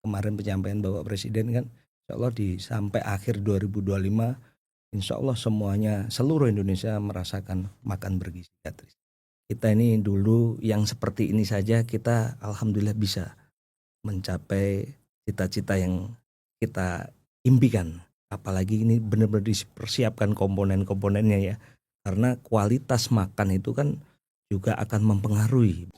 kemarin penyampaian Bapak Presiden kan, insya Allah sampai akhir 2025, insya Allah semuanya seluruh Indonesia merasakan makan bergizi gratis. Kita ini dulu yang seperti ini saja kita alhamdulillah bisa mencapai cita-cita yang kita impikan. Apalagi ini benar-benar dipersiapkan komponen-komponennya ya. Karena kualitas makan itu kan juga akan mempengaruhi.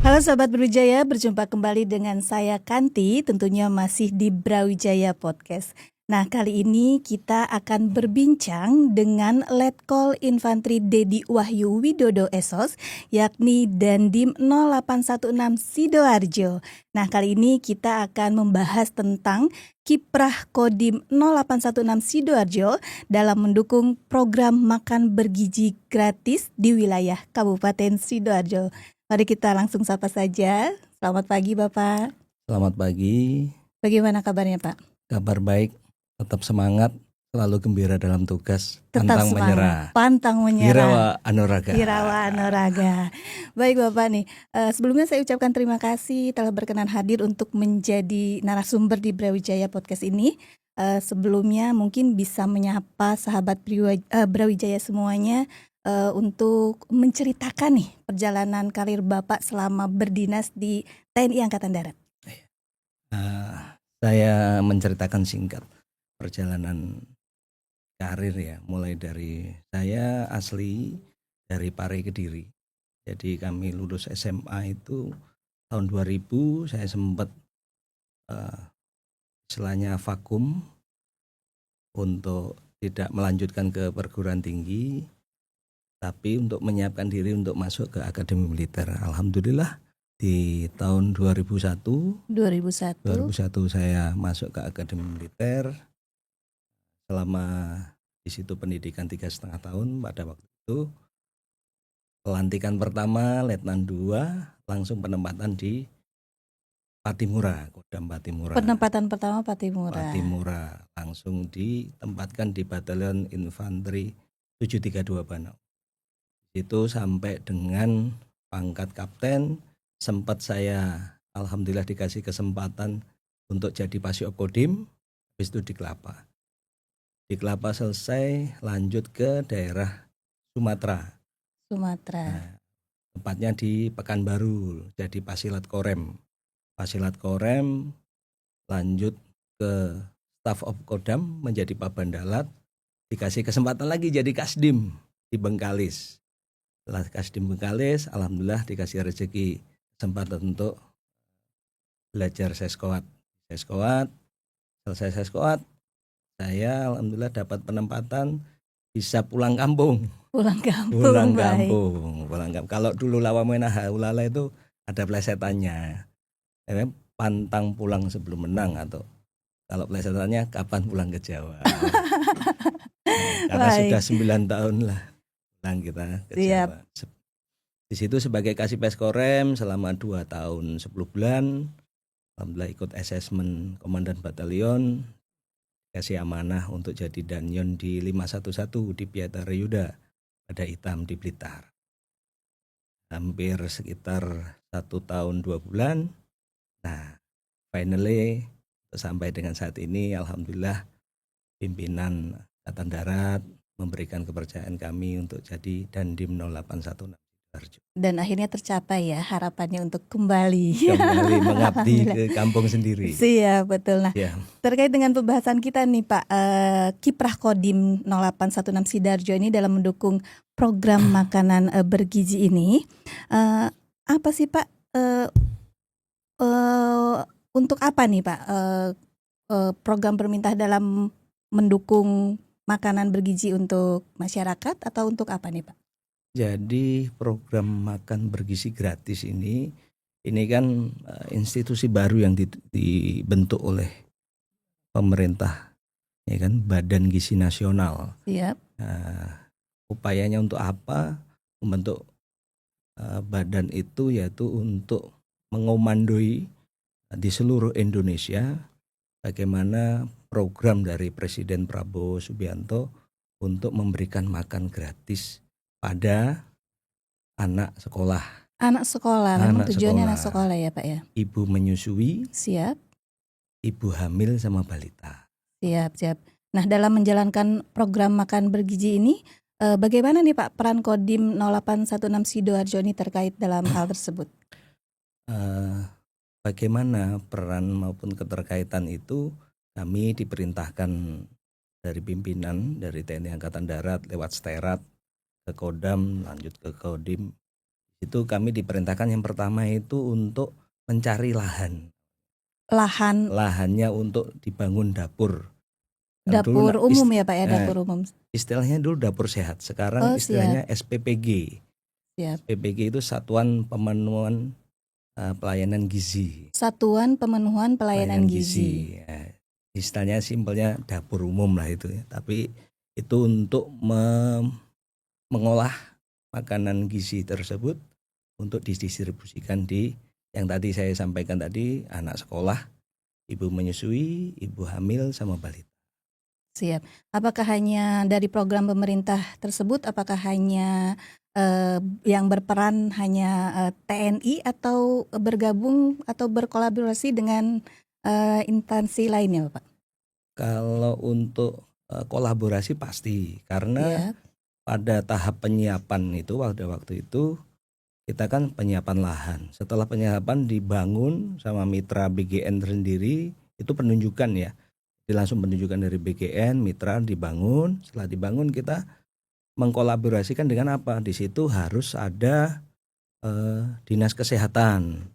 Halo Sobat Brawijaya, berjumpa kembali dengan saya Kanti, tentunya masih di Brawijaya Podcast. Nah, kali ini kita akan berbincang dengan Letkol Infantri Dedi Wahyu Widodo SOS, yakni Dandim 0816 Sidoarjo. Nah, kali ini kita akan membahas tentang kiprah Kodim 0816 Sidoarjo dalam mendukung program makan bergizi gratis di wilayah Kabupaten Sidoarjo. Mari kita langsung sapa saja. Selamat pagi Bapak. Selamat pagi. Bagaimana kabarnya Pak? Kabar baik, tetap semangat, selalu gembira dalam tugas, Tetap pantang semangat, menyerah. Pantang menyerah. Irawa Anuraga. Irawa Anuraga. Baik Bapak nih, sebelumnya saya ucapkan terima kasih telah berkenan hadir untuk menjadi narasumber di Brawijaya Podcast ini. Sebelumnya mungkin bisa menyapa sahabat Brawijaya semuanya, untuk menceritakan nih perjalanan karir Bapak selama berdinas di TNI Angkatan Darat. Saya menceritakan singkat perjalanan karir ya, mulai dari saya asli dari Pare Kediri. Jadi kami lulus SMA itu tahun 2000, saya sempat istilahnya vakum untuk tidak melanjutkan ke perguruan tinggi, tapi untuk menyiapkan diri untuk masuk ke Akademi Militer. Alhamdulillah di tahun 2001 saya masuk ke Akademi Militer. Selama di situ pendidikan 3,5 tahun. Pada waktu itu pelantikan pertama Letnan 2, langsung penempatan di Patimura, Kodam Patimura. Penempatan pertama Patimura. Langsung ditempatkan di Batalion Infanteri 732 Banau. Itu sampai dengan pangkat kapten, sempat saya alhamdulillah dikasih kesempatan untuk jadi Pasiop Kodim, habis itu di Kelapa. Di Kelapa selesai, lanjut ke daerah Sumatera. Nah, tempatnya di Pekanbaru, jadi Pasilat Korem. Pasilat Korem, lanjut ke Staff of Kodam, menjadi Pabandalat, dikasih kesempatan lagi jadi Kasdim di Bengkalis. Setelah Kasdim Bengkalis, alhamdulillah dikasih rezeki kesempatan untuk belajar seskoat. Selesai seskoat, saya alhamdulillah dapat penempatan bisa pulang kampung. Pulang kampung. Kalau dulu Lawamena Haulala itu ada plesetannya. Pantang pulang sebelum menang, atau kalau plesetannya kapan pulang ke Jawa. Karena sudah 9 tahun lah kita ke Jawa. Di situ sebagai Kasipes Korem selama 2 tahun 10 bulan. Alhamdulillah ikut asesmen Komandan Batalion, kasih amanah untuk jadi Danyon di 511 di Piatara Yuda, ada hitam di Blitar. Hampir sekitar 1 tahun 2 bulan. Nah, finally sampai dengan saat ini alhamdulillah pimpinan Angkatan Darat memberikan kepercayaan kami untuk jadi Dandim 0816 Sidoarjo. Dan akhirnya tercapai ya harapannya untuk kembali mengabdi ke kampung sendiri. Iya betul. Nah, ya. Terkait dengan pembahasan kita nih Pak, kiprah Kodim 0816 Sidoarjo ini dalam mendukung program makanan bergizi ini, apa sih Pak? Untuk apa nih Pak program pemerintah dalam mendukung makanan bergizi untuk masyarakat, atau untuk apa nih Pak? Jadi program makan bergizi gratis ini kan institusi baru yang dibentuk oleh pemerintah, ya kan, Badan Gizi Nasional. Yep. Upayanya untuk apa? Membentuk badan itu yaitu untuk mengomandoi di seluruh Indonesia bagaimana program dari Presiden Prabowo Subianto untuk memberikan makan gratis pada anak sekolah. Anak sekolah, memang Anak tujuannya sekolah. anak sekolah ya Pak ya. Ibu menyusui, Siap, ibu hamil sama balita. siap. Nah, dalam menjalankan program makan bergizi ini, bagaimana nih Pak peran Kodim 0816 Sidoarjo ini terkait dalam hal tersebut? Bagaimana peran maupun keterkaitan itu kami diperintahkan dari pimpinan dari TNI Angkatan Darat lewat Sterat ke Kodam, lanjut ke Kodim. Itu kami diperintahkan yang pertama itu untuk mencari lahannya untuk dibangun dapur. Dapur umum ya Pak ya, dapur umum. Istilahnya dulu dapur sehat, sekarang istilahnya SPPG. Siap. SPPG itu Satuan Pemenuhan Pelayanan Gizi. Satuan Pemenuhan Pelayanan Gizi. Ya, istilahnya simpelnya dapur umum lah itu ya. Tapi itu untuk mengolah makanan gizi tersebut untuk didistribusikan di yang tadi saya sampaikan tadi, anak sekolah, ibu menyusui, ibu hamil sama balita. Siap. Apakah hanya dari program pemerintah tersebut, apakah hanya yang berperan hanya TNI atau bergabung atau berkolaborasi dengan instansi lainnya Pak? Kalau untuk kolaborasi pasti, karena pada tahap penyiapan itu waktu itu kita kan penyiapan lahan. Setelah penyiapan dibangun sama mitra BGN sendiri, itu penunjukan ya. Jadi langsung penunjukan dari BGN, mitra dibangun. Setelah dibangun kita mengkolaborasikan dengan apa? Di situ harus ada dinas kesehatan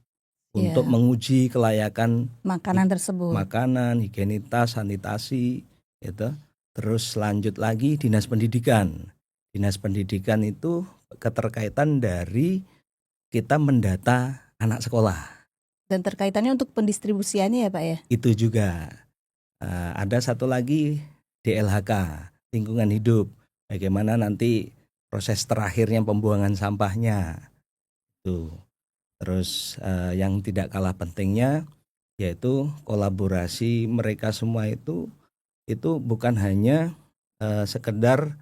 untuk menguji kelayakan makanan tersebut. Makanan, higienitas, sanitasi, gitu. Terus lanjut lagi dinas pendidikan. Dinas pendidikan itu keterkaitan dari kita mendata anak sekolah. Dan terkaitannya untuk pendistribusiannya ya Pak ya? Itu juga. Ada satu lagi DLHK, lingkungan hidup. Bagaimana nanti proses terakhirnya pembuangan sampahnya. Tuh. Terus yang tidak kalah pentingnya yaitu kolaborasi mereka semua itu bukan hanya sekedar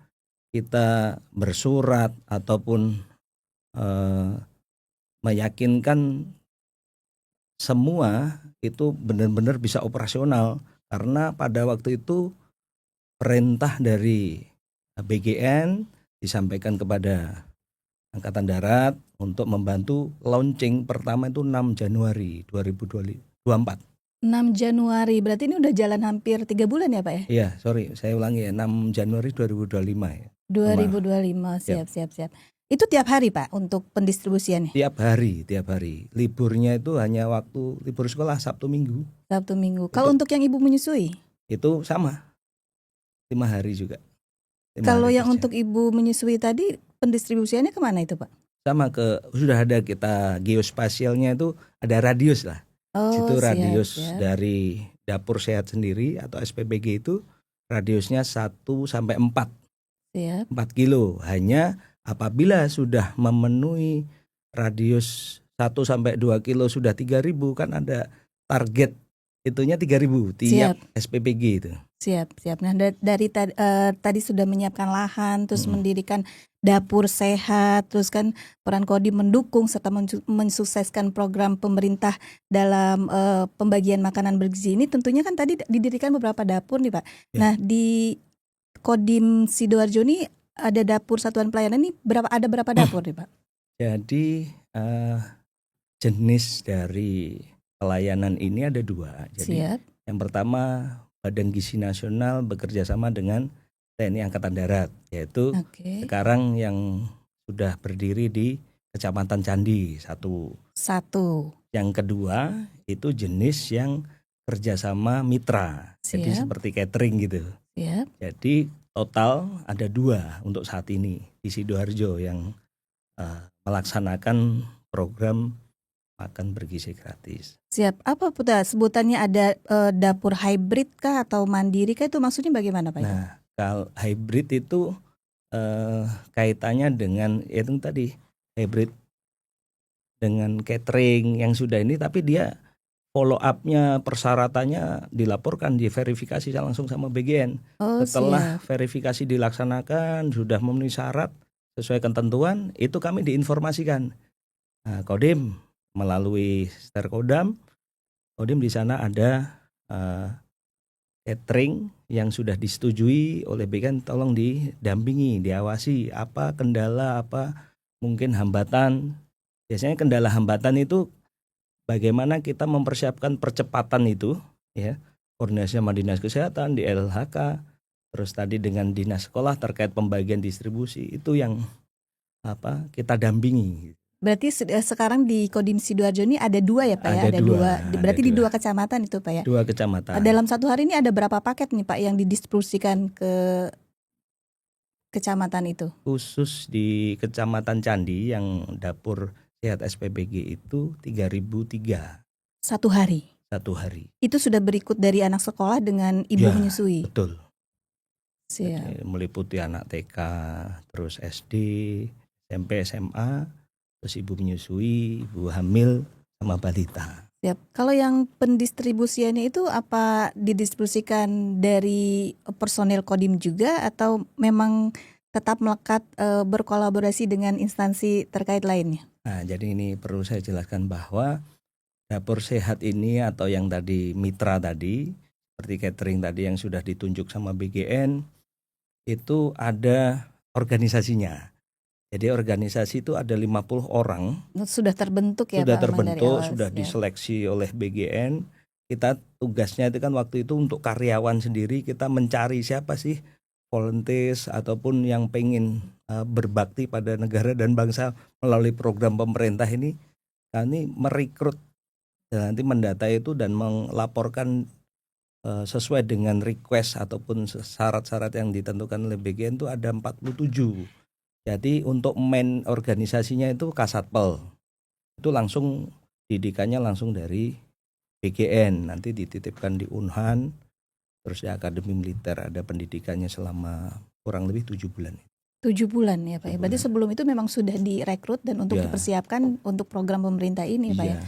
kita bersurat ataupun meyakinkan semua itu benar-benar bisa operasional, karena pada waktu itu perintah dari BGN disampaikan kepada Angkatan Darat untuk membantu launching pertama itu 6 Januari 2024. 6 Januari, berarti ini udah jalan hampir 3 bulan ya Pak ya? Iya, saya ulangi ya, 6 Januari 2025 ya. 2025, siap. Itu tiap hari Pak untuk pendistribusiannya? Tiap hari. Liburnya itu hanya waktu libur sekolah Sabtu Minggu. Kalau untuk yang ibu menyusui? Itu sama, 5 hari juga. Kalau yang untuk ibu menyusui tadi pendistribusiannya kemana itu Pak? Sama sudah ada kita geospasialnya itu ada radius lah. Situ radius dari dapur sehat sendiri atau SPPG itu radiusnya 1 sampai 4. 4 kilo. Hanya apabila sudah memenuhi radius 1 sampai 2 kilo sudah 3.000, kan ada target itunya 3.000 tiap SPPG itu. Siap. Nah dari tadi sudah menyiapkan lahan, terus mendirikan dapur sehat, terus kan peran Kodim mendukung serta mensukseskan program pemerintah dalam pembagian makanan bergizi ini. Tentunya kan tadi didirikan beberapa dapur nih Pak. Nah di Kodim Sidoarjo ini ada dapur satuan pelayanan ini ada berapa dapur nih Pak? Jadi jenis dari pelayanan ini ada 2. Jadi yang pertama Badan Gizi Nasional bekerja sama dengan TNI Angkatan Darat, yaitu sekarang yang sudah berdiri di Kecamatan Candi satu. Yang kedua itu jenis yang kerjasama mitra, jadi seperti catering gitu. Jadi total ada 2 untuk saat ini di Sidoarjo yang melaksanakan program makan bergizi gratis. Siap. Apa sebutannya ada dapur hybrid kah atau mandiri kah, itu maksudnya bagaimana Pak? Nah, kalau hybrid itu kaitannya dengan itu tadi, hybrid dengan catering yang sudah ini, tapi dia follow up-nya, persyaratannya dilaporkan, diverifikasi langsung sama BGN. Setelah verifikasi dilaksanakan, sudah memenuhi syarat sesuai ketentuan, itu kami diinformasikan. Nah, Kodim melalui Sterkodam, Kodim di sana ada catering yang sudah disetujui oleh BGN, tolong didampingi, diawasi, apa kendala, apa mungkin hambatan. Biasanya kendala hambatan itu bagaimana kita mempersiapkan percepatan itu, ya, koordinasi sama dinas kesehatan di LHK, terus tadi dengan dinas sekolah terkait pembagian distribusi, itu yang kita dampingi. Berarti sekarang di Kodim Sidoarjo ini ada 2 ya Pak ya? Ada dua. Berarti di 2 kecamatan itu Pak ya? 2 kecamatan. Dalam satu hari ini ada berapa paket nih Pak yang didistribusikan ke kecamatan itu? Khusus di Kecamatan Candi yang dapur sehat SPBG itu 3.003. Satu hari? Satu hari. Itu sudah berikut dari anak sekolah dengan ibu menyusui? Betul. Siap. Meliputi anak TK, terus SD, SMP, SMA, terus ibu menyusui, ibu hamil, sama balita. Siap. Kalau yang pendistribusiannya itu apa didistribusikan dari personel Kodim juga atau memang tetap melekat berkolaborasi dengan instansi terkait lainnya? Nah, jadi ini perlu saya jelaskan bahwa dapur sehat ini atau yang tadi mitra tadi, seperti catering tadi yang sudah ditunjuk sama BGN, itu ada organisasinya. Jadi organisasi itu ada 50 orang. Sudah terbentuk ya sudah Pak? Terbentuk, sudah diseleksi oleh BGN. Kita tugasnya itu kan waktu itu untuk karyawan sendiri, kita mencari siapa sih volunteers ataupun yang pengen berbakti pada negara dan bangsa melalui program pemerintah ini. Kami merekrut dan nanti mendata itu dan melaporkan sesuai dengan request ataupun syarat-syarat yang ditentukan oleh BGN itu ada 47. Jadi untuk main organisasinya itu Kasatpel, itu langsung didikannya langsung dari BGN, nanti dititipkan di Unhan, terus di Akademi Militer ada pendidikannya selama kurang lebih 7 bulan. 7 bulan ya Pak ya. Berarti sebelum itu memang sudah direkrut dan untuk dipersiapkan untuk program pemerintah ini Pak ya.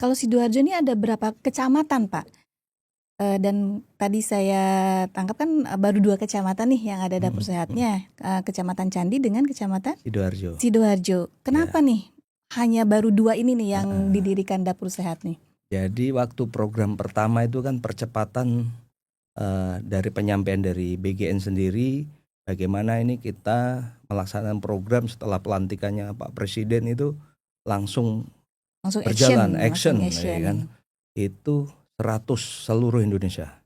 Kalau Sidoarjo ini ada berapa kecamatan Pak? Dan tadi saya tangkap kan baru 2 kecamatan nih yang ada dapur sehatnya, Kecamatan Candi dengan Kecamatan Sidoarjo. Kenapa nih hanya baru 2 ini nih yang didirikan dapur sehat nih? Jadi waktu program pertama itu kan percepatan dari penyampaian dari BGN sendiri, bagaimana ini kita melaksanakan program setelah pelantikannya Pak Presiden itu langsung berjalan action. Ya kan? Itu 100 seluruh Indonesia.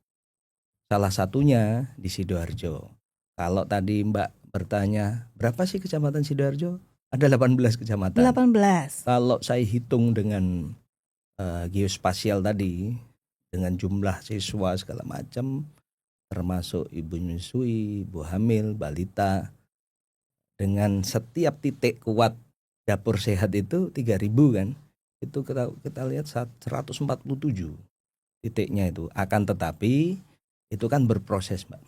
Salah satunya di Sidoarjo. Kalau tadi Mbak bertanya, berapa sih kecamatan Sidoarjo? Ada 18 kecamatan. 18. Kalau saya hitung dengan geospasial tadi, dengan jumlah siswa segala macam, termasuk ibu menyusui, ibu hamil, balita, dengan setiap titik kuat dapur sehat itu 3.000 kan. Itu kita lihat 147 titiknya itu. Akan tetapi itu kan berproses Mbak.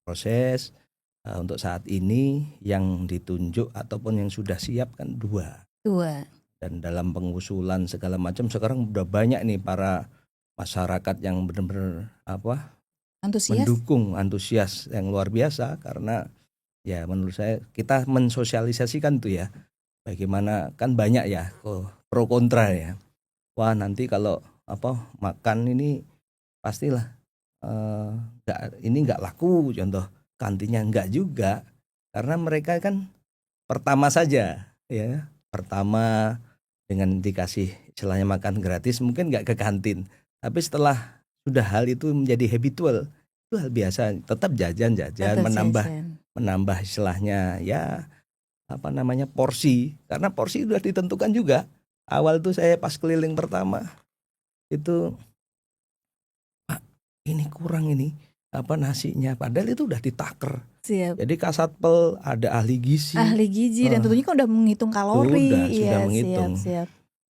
Proses untuk saat ini yang ditunjuk ataupun yang sudah siap kan 2. Dan dalam pengusulan segala macam sekarang udah banyak nih para masyarakat yang benar-benar mendukung, antusias yang luar biasa. Karena ya menurut saya kita mensosialisasikan tuh ya, bagaimana kan banyak ya pro kontra ya. Wah nanti kalau makan ini pastilah nggak laku, contoh kantinnya nggak juga, karena mereka kan pertama saja ya, pertama dengan dikasih istilahnya makan gratis mungkin nggak ke kantin, tapi setelah sudah hal itu menjadi habitual, itu hal biasa, tetap jajan menambah istilahnya ya porsi, karena porsi sudah ditentukan juga. Awal tuh saya pas keliling pertama itu, Pak ini kurang ini nasinya, padahal itu udah ditaker. Siap. Jadi Kasatpel ada ahli gizi dan tentunya kan udah menghitung kalori. Sudah menghitung. Siap.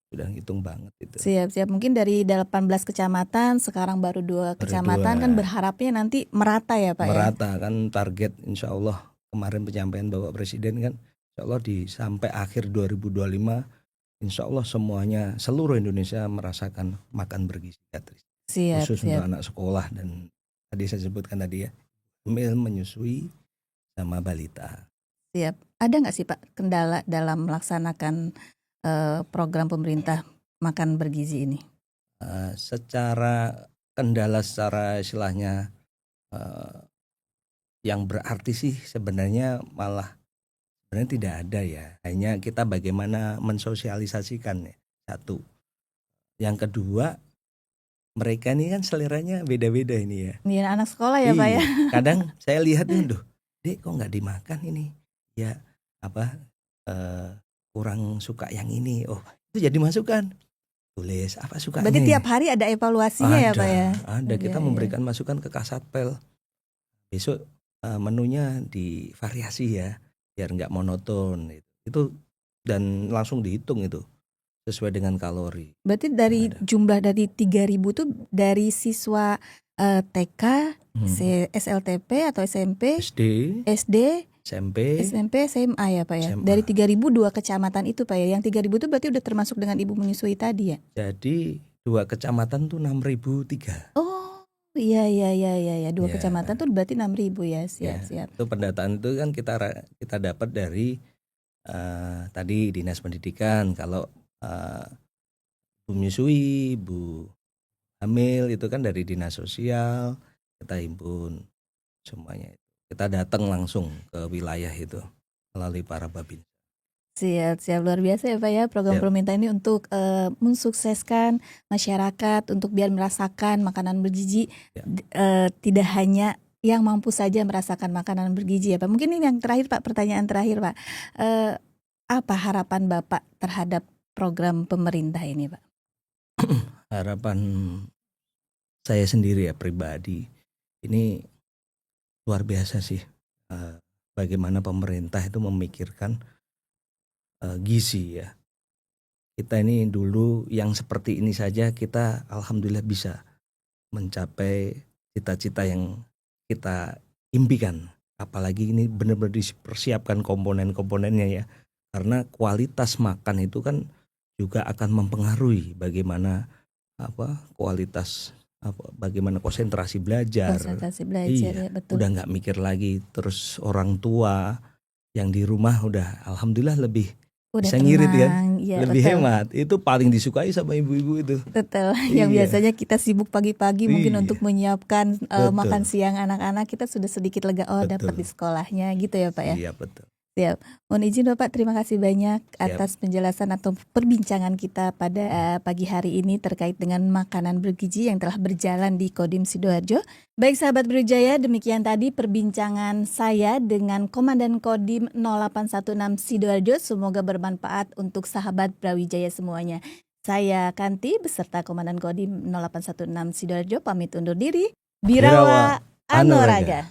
Sudah ngitung banget itu. Siap. Mungkin dari 18 kecamatan sekarang baru 2 kecamatan kan berharapnya nanti merata ya Pak. Merata kan target insya Allah kemarin penyampaian Bapak Presiden kan insya Allah sampai akhir 2025 insya Allah semuanya seluruh Indonesia merasakan makan bergizi gratis. Siap, Khusus untuk siap, anak sekolah dan tadi saya sebutkan tadi ya, hamil, menyusui, sama balita. siap. Ada nggak sih Pak kendala dalam melaksanakan program pemerintah makan bergizi ini? Secara kendala secara istilahnya yang berarti sih sebenarnya malah sebenarnya tidak ada ya. Hanya kita bagaimana mensosialisasikan ya. Satu. Yang kedua, mereka ini kan seleranya beda-beda ini ya. Ini anak sekolah ya Pak ya? Kadang saya lihat nih, Dek kok nggak dimakan ini? Ya apa kurang suka yang ini. Oh itu jadi masukan. Tulis apa sukanya. Berarti tiap hari ada evaluasinya ya Pak ya? Ada, kita memberikan masukan ke Kasatpel. Besok menunya divariasi ya, biar nggak monoton. Itu dan langsung dihitung itu sesuai dengan kalori. Berarti dari jumlah dari 3.000 itu dari siswa TK, SLTP atau SMP, SD, SMP, SMA ya Pak ya. SMA. Dari 3.000 2 kecamatan itu Pak ya. Yang 3.000 itu berarti udah termasuk dengan ibu menyusui tadi ya? Jadi 2 kecamatan tuh 6.003. Oh iya 2 kecamatan tuh berarti 6.000 ya. Siap. Itu pendataan itu kan kita dapat dari tadi Dinas Pendidikan. Kalau ibu menyusui, ibu hamil itu kan dari Dinas Sosial, kita himpun semuanya. Kita datang langsung ke wilayah itu melalui para babin. Siap luar biasa ya Pak ya program pemerintah ini untuk mensukseskan masyarakat untuk biar merasakan makanan bergizi tidak hanya yang mampu saja merasakan makanan bergizi ya Pak. Mungkin ini yang terakhir Pak, pertanyaan terakhir Pak. Apa harapan Bapak terhadap program pemerintah ini Pak? Harapan saya sendiri ya pribadi ini luar biasa sih, bagaimana pemerintah itu memikirkan gizi ya. Kita ini dulu yang seperti ini saja kita alhamdulillah bisa mencapai cita-cita yang kita impikan. Apalagi ini benar-benar dipersiapkan komponen-komponennya ya. Karena kualitas makan itu kan juga akan mempengaruhi bagaimana kualitas bagaimana konsentrasi belajar. Ya, betul. Udah nggak mikir lagi, terus orang tua yang di rumah udah alhamdulillah lebih bisa ngirit kan, lebih betul. Hemat. Itu paling disukai sama ibu-ibu itu. Betul. Yang biasanya kita sibuk pagi-pagi mungkin untuk menyiapkan makan siang anak-anak, kita sudah sedikit lega dapat di sekolahnya gitu ya Pak ya. Iya betul. Siap. Mohon izin Bapak, terima kasih banyak atas penjelasan atau perbincangan kita pada pagi hari ini terkait dengan makanan bergizi yang telah berjalan di Kodim Sidoarjo. Baik sahabat Brawijaya, demikian tadi perbincangan saya dengan Komandan Kodim 0816 Sidoarjo. Semoga bermanfaat untuk sahabat Brawijaya semuanya. Saya Kanti beserta Komandan Kodim 0816 Sidoarjo pamit undur diri. Birawa Anoraga.